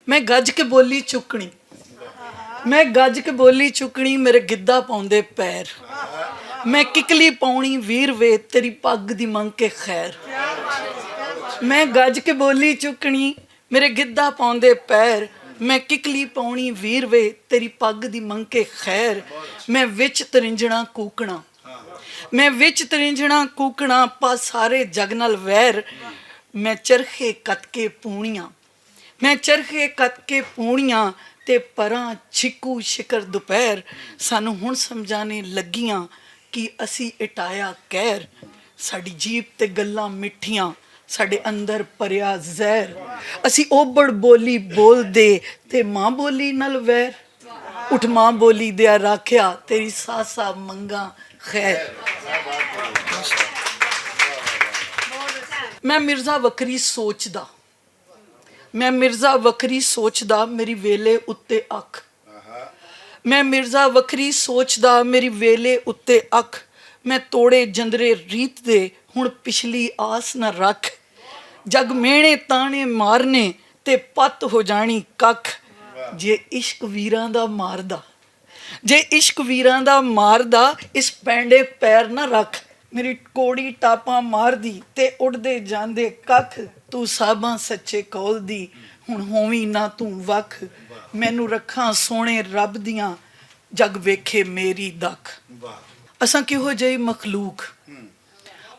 मैं गज के बोली चुकनी, मैं गज के बोली चुकनी, मेरे गिद्धा पाउंदे पैर। मैं किकली पाउनी वीर वे तेरी पग दी मंग के खैर। मैं गज के बोली चुकनी, मेरे गिद्धा पाउंदे पैर। मैं किकली पाउनी वीर वे तेरी पग दी मंग के खैर। मैं विच तरिंजणा कूकणा, मैं विच तरिंजणा कूकणा, पा सारे जग नाल वैर। मैं चरखे कत के पूणियां, मैं चरखे कत के पूणियां, ते परां छिकू शिकर दुपहर। सानू हुण समझाने लगियां कि असी इटाया कहर। साडी जीभ ते गल्लां मिठियां, साडे अंदर भरिया ਜ਼ਹਿਰ। ਅਸੀਂ ओबड़ बोली बोलदे ते मां बोली नाल वैर। उठ मां बोली दिया राखिया, तेरी सासा मंगा खैर। मैं मिर्जा वकरी सोचदा, मैं मिर्जा वकरी सोचदा, मेरी वेले उत्ते अख। मैं मिर्जा वकरी सोचदा, मेरी वेले उत्ते अख। मैं तोड़े जंदरे रीत दे, हुण पिछली आस न रख। जग मेहणे ताने मारने ते पत हो जानी कख। जे इश्क वीरां दा मारदा, जे इश्क वीरां दा मारदा, इस पैंडे पैर ना रख। मेरी कोड़ी टापा मारदी ते उड़दे जांदे कख। तू साबां सच्चे कौल दी, हुण होवी ना तू वख। मैनू रखां सोहणे रब दियां, जग वेखे मेरी दख। असां किहो जही मखलूक,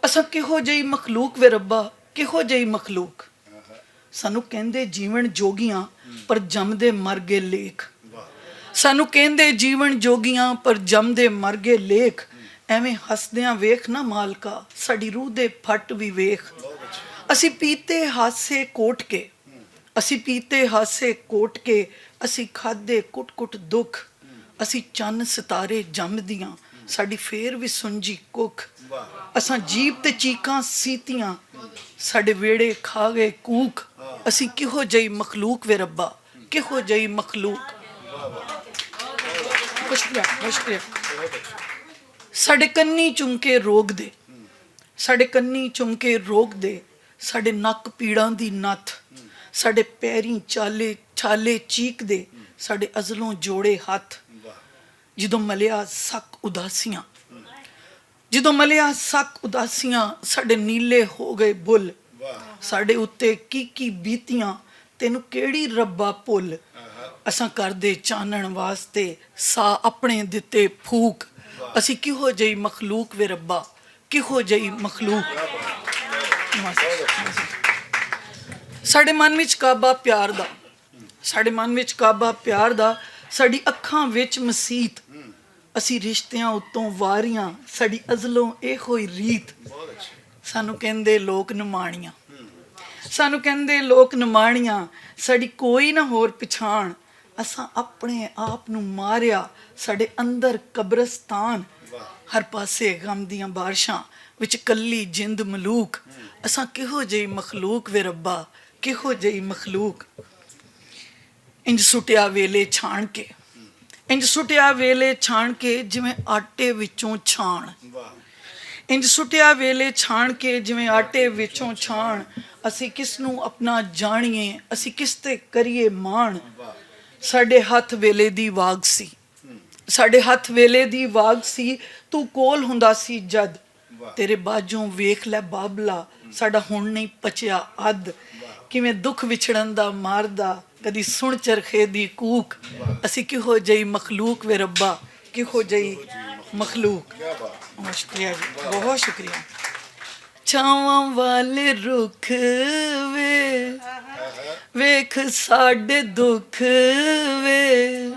असां किहो जही मखलूक वे रब्बा, किहो जही मखलूक। सानू कहंदे जीवन जोगियां, पर जमदे मर गए लेख। सानू कहंदे जीवन जोगियां, पर जमदे मर गए लेख। एवें हसदियां वेख ना मालका, साडी रूह दे फट भी वेख। असी पीते हासे कोट के, असी पीते हासे कोट के, असी खादे कुट कुट दुख। असी चन्न सितारे जमदियां, साडी फेर भी सुंजी कुख। असां जीभ ते चीकां सीतियां, साडे वेड़े खा गए कूक। असी किहो जही मखलूक वे रब्बा, किहो जही मखलूक। शुक्रिया, बहुत शुक्रिया। साडे कन्नी चुमके रोग दे, साडे कन्नी चुमके रोग दे, साडे नक पीड़ां दी नथ। साडे पैरीं चाले छाले चीक दे, साडे अजलों जोड़े हथ। ਜਦੋਂ ਮਲਿਆ ਸੱਕ ਉਦਾਸੀਆਂ, ਜਦੋਂ ਮਲਿਆ ਸੱਕ ਉਦਾਸੀਆਂ, ਸਾਡੇ ਨੀਲੇ ਹੋ ਗਏ ਬੁੱਲ। ਸਾਡੇ ਉੱਤੇ ਕੀ ਬੀਤੀਆਂ, ਤੈਨੂੰ ਕਿਹੜੀ ਰੱਬਾ ਭੁੱਲ। ਅਸਾਂ ਕਰਦੇ ਚਾਨਣ ਵਾਸਤੇ ਸਾਹ ਆਪਣੇ ਦਿੱਤੇ ਫੂਕ। ਅਸੀਂ ਕਿਹੋ ਜਿਹੀ ਮਖਲੂਕ ਵੇ ਰੱਬਾ, ਕਿਹੋ ਜਿਹੀ ਮਖਲੂਕ। ਸਾਡੇ ਮਨ ਵਿੱਚ ਕਾਬਾ ਪਿਆਰ ਦਾ, ਸਾਡੇ ਮਨ ਵਿੱਚ ਕਾਬਾ ਪਿਆਰ ਦਾ। ਸਾਡੀ ਅੱਖਾਂ ਵਿੱਚ ਮਸੀਤ, ਅਸੀਂ ਰਿਸ਼ਤਿਆਂ ਉੱਤੋਂ ਵਾਰੀਆਂ। ਸਾਡੀ ਅਜ਼ਲੋਂ ਇਹੋ ਹੀ ਰੀਤ। ਸਾਨੂੰ ਕਹਿੰਦੇ ਲੋਕ ਨਿਮਾਣੀਆਂ, ਸਾਨੂੰ ਕਹਿੰਦੇ ਲੋਕ ਨਿਮਾਣੀਆਂ। ਸਾਡੀ ਕੋਈ ਨਾ ਹੋਰ ਪਛਾਣ, ਅਸਾਂ ਆਪਣੇ ਆਪ ਨੂੰ ਮਾਰਿਆ। ਸਾਡੇ ਅੰਦਰ ਕਬਰਸਤਾਨ, ਹਰ ਪਾਸੇ ਗਮ ਦੀਆਂ ਬਾਰਿਸ਼ਾਂ ਵਿੱਚ ਕੱਲੀ ਜਿੰਦ ਮਲੂਕ। ਅਸਾਂ ਕਿਹੋ ਜਿਹੀ ਮਖਲੂਕ ਵੇ ਰੱਬਾ, ਕਿਹੋ ਜਿਹੀ ਮਖਲੂਕ। ਇੰਜ ਸੁੱਟਿਆ ਵੇਲੇ ਛਾਣ ਕੇ, ਇੰਜ ਸੁੱਟਿਆ ਵੇਲੇ ਛਾਣ ਕੇ, ਜਿਵੇਂ ਆਟੇ ਵਿੱਚੋਂ ਛਾਣ। ਇੰਜ ਸੁੱਟਿਆ ਵੇਲੇ ਛਾਣ ਕੇ, ਜਿਵੇਂ ਆਟੇ ਵਿੱਚੋਂ ਛਾਣ। ਅਸੀਂ ਕਿਸ ਨੂੰ ਆਪਣਾ ਜਾਣੀਏ, ਅਸੀਂ ਕਿਸ ਤੇ ਕਰੀਏ ਮਾਣ। ਸਾਡੇ ਹੱਥ ਵੇਲੇ ਦੀ ਵਾਗ ਸੀ, ਸਾਡੇ ਹੱਥ ਵੇਲੇ ਦੀ ਵਾਗ ਸੀ। ਤੂੰ ਕੋਲ ਹੁੰਦਾ ਸੀ ਜਦ, ਤੇਰੇ ਬਾਝੋਂ ਵੇਖ ਲੈ ਬਾਬਲਾ, ਸਾਡਾ ਹੁਣ ਨਹੀਂ ਪਚਿਆ ਅੱਧ। ਕਿਵੇਂ ਦੁੱਖ ਵਿਛੜਨ ਦਾ ਮਾਰਦਾ, ਕਦੀ ਸੁਣ ਚਰਖੇ ਦੀ ਕੂਕ। ਅਸੀਂ ਕਿਹੋ ਜਿਹੀ ਮਖਲੂਕ ਵੇ ਰੱਬਾ, ਕਿਹੋ ਜਿਹੀ ਮਖਲੂਕ। ਬਹੁਤ ਸ਼ੁਕਰੀਆ ਜੀ, ਬਹੁਤ ਸ਼ੁਕਰੀਆ। ਛਾਵਾਂ ਵਾਲੇ ਰੁੱਖ ਵੇ, ਵੇਖ ਸਾਡੇ ਦੁੱਖ ਵੇ।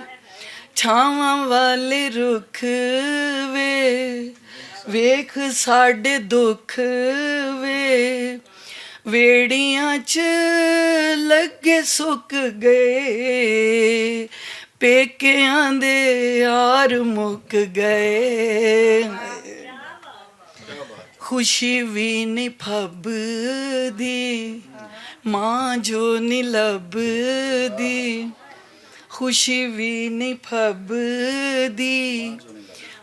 ਛਾਵਾਂ ਵਾਲੇ ਰੁੱਖ ਵੇ, ਵੇਖ ਸਾਡੇ ਦੁੱਖ ਵੇ। ਵੇੜੀਆਂ 'ਚ ਲੱਗੇ ਸੁੱਕ ਗਏ, ਪੇਕਿਆਂ ਦੇ ਯਾਰ ਮੁੱਕ ਗਏ। ਖੁਸ਼ੀ ਵੀ ਨਹੀਂ ਫੱਬਦੀ, ਮਾਂ ਜੋ ਨਹੀਂ ਲੱਭਦੀ। ਖੁਸ਼ੀ ਵੀ ਨਹੀਂ ਫੱਬਦੀ,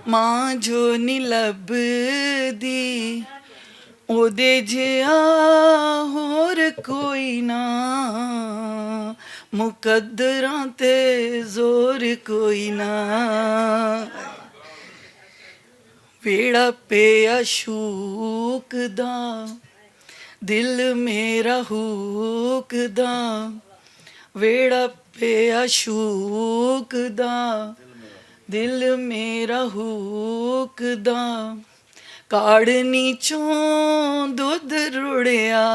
ਮਾਂ ਜੋ ਨਹੀਂ ਲੱਭਦੀ। ਉਹਦੇ ਜਿਹਾ ਹੋਰ ਕੋਈ ਨਾ, ਮੁਕੱਦਰਾਂ ਤੇ ਜ਼ੋਰ ਕੋਈ ਨਾ ਵੇੜਾ ਪਿਆ ਸ਼ੂਕਦਾ ਦਿਲ ਮੇਰਾ ਹੂਕਦਾ ਵੇੜਾ ਪਿਆ ਸ਼ੂਕਦਾ ਦਿਲ ਮੇਰਾ ਹੂਕਦਾ ਕਾੜਨੀ ਚੋਂ ਦੁੱਧ ਰੁੜਿਆ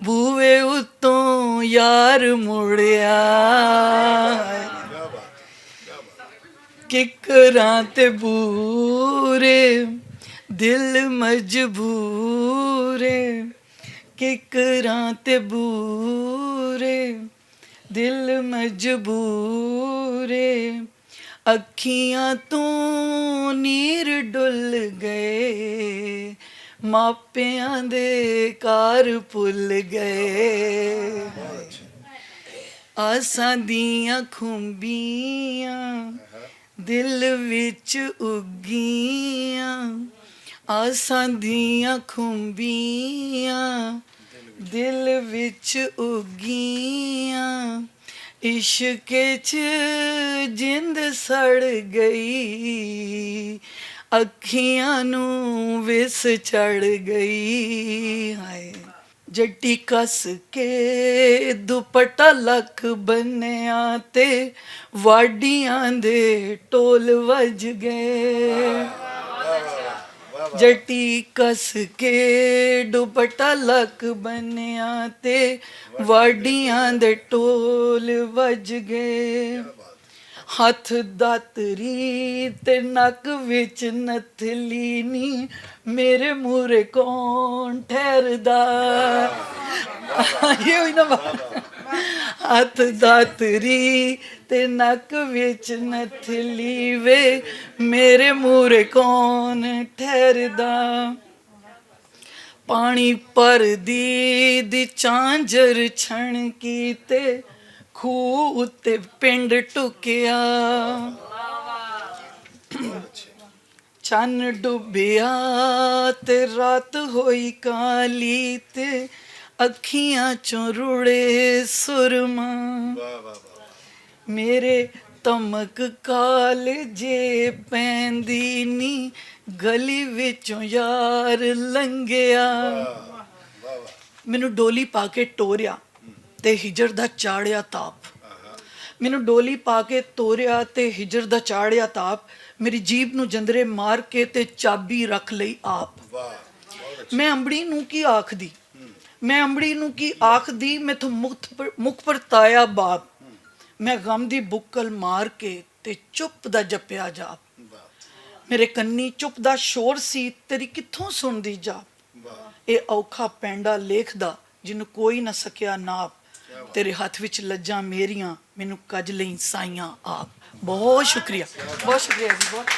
ਬੂਵੇ ਉੱਤੋਂ ਯਾਰ ਮੁੜਿਆ ਕਿਕਰਾਂ ਤੇ ਬੂਰੇ ਦਿਲ ਮਜਬੂਰੇ ਕਿਕਰਾਂ ਤੇ ਬੂਰੇ ਦਿਲ ਮਜਬੂਰੇ ਅੱਖੀਆਂ ਤੋਂ ਨੀਰ ਡੁੱਲ ਗਏ ਮਾਪਿਆਂ ਦੇ ਘਰ ਭੁੱਲ ਗਏ ਆਸਾਂ ਦੀਆਂ ਖੁੰਬੀਆਂ ਦਿਲ ਵਿੱਚ ਉੱਗੀਆਂ ਆਸਾਂ ਦੀਆਂ ਖੁੰਬੀਆਂ ਦਿਲ ਵਿੱਚ ਉੱਗੀਆਂ ਇਸ਼ਕੇ 'ਚ ਜਿੰਦ ਸੜ ਗਈ ਅੱਖੀਆਂ ਨੂੰ ਵਿਸ ਚੜ ਗਈ ਹਾਏ ਜੱਟੀ ਕੱਸ ਕੇ ਦੁਪੱਟਾ ਲੱਕ ਬੰਨਿਆ ਤੇ ਵਾਡੀਆਂ ਦੇ ਢੋਲ ਵੱਜ ਗਏ ਜੱਟੀ ਕੱਸ ਕੇ ਦੁਪੱਟਾ ਲੱਕ ਬੰਨਿਆ ਤੇ ਵਾਡੀਆਂ ਦੇ ਢੋਲ ਵੱਜ ਗਏ ਹੱਥ ਦਾਤਰੀ ਤੇ ਨੱਕ ਵਿੱਚ ਨਥਲੀ ਨੀ ਮੇਰੇ ਮੂਹਰੇ ਕੌਣ ਠਹਿਰਦਾ ਇਹ ਹੋਈ ਨਾ ਹੱਥ ਦਾਤਰੀ ਤੇ ਨੱਕ ਵਿੱਚ ਨਥਲੀ ਵੇ ਮੇਰੇ ਮੂਹਰੇ ਕੌਣ ਠਹਿਰਦਾ ਪਾਣੀ ਭਰਦੀ ਦੀ ਝਾਂਜਰ ਛਣਕੀ ਤੇ ਖੂਹ ਉੱਤੇ ਪਿੰਡ ਟੁਕਿਆ ਚੰਨ ਡੁੱਬਿਆ ਤੇ ਰਾਤ ਹੋਈ ਕਾਲੀ ਤੇ ਅੱਖੀਆਂ ਚੋਂ ਰੁੜੇ ਸੁਰਮਾ ਮੇਰੇ ਤਮਕ ਕਾਲਜੇ ਪੈਂਦੀ ਨੀ ਗਲੀ ਵਿੱਚੋਂ ਯਾਰ ਲੰਘਿਆ ਮੈਨੂੰ ਡੋਲੀ ਪਾ ਕੇ ਟੋਰਿਆ ਤੇ ਹਿਜਰ ਦਾ ਚਾੜਿਆ ਤਾਪ ਮੈਨੂੰ ਡੋਲੀ ਪਾ ਕੇ ਤੋਰਿਆ ਤੇ ਹਿਜਰ ਦਾ ਚਾੜਿਆ ਤਾਪ ਮੇਰੀ ਜੀਭ ਨੂੰ ਜੰਦਰੇ ਮਾਰ ਕੇ ਤੇ ਚਾਬੀ ਰੱਖ ਲਈ ਆਪ ਮੈਂ ਅੰਬੜੀ ਨੂੰ ਕੀ ਆਖਦੀ ਮੈਂ ਅੰਬੜੀ ਨੂੰ ਕੀ ਆਖਦੀ ਮੈਥੋਂ ਮੁਖ ਪਰਤਾਇਆ ਬਾਪ ਮੈਂ ਗਮ ਦੀ ਬੁੱਕਲ ਮਾਰ ਕੇ ਤੇ ਚੁੱਪ ਦਾ ਜਪਿਆ ਜਾਪ ਮੇਰੇ ਕੰਨੀ ਚੁੱਪ ਦਾ ਸ਼ੋਰ ਸੀ ਤੇਰੀ ਕਿੱਥੋਂ ਸੁਣਦੀ ਜਾਪ ਇਹ ਔਖਾ ਪੈਂਡਾ ਲੇਖਦਾ ਜਿਹਨੂੰ ਕੋਈ ਨਾ ਸਕਿਆ ਨਾਪ ਤੇਰੇ ਹੱਥ ਵਿੱਚ ਲੱਜਾਂ ਮੇਰੀਆਂ ਮੈਨੂੰ ਕੱਜ ਲਈ ਸਾਈਆਂ ਆਪ ਬਹੁਤ ਸ਼ੁਕਰੀਆ ਜੀ ਬਹੁਤ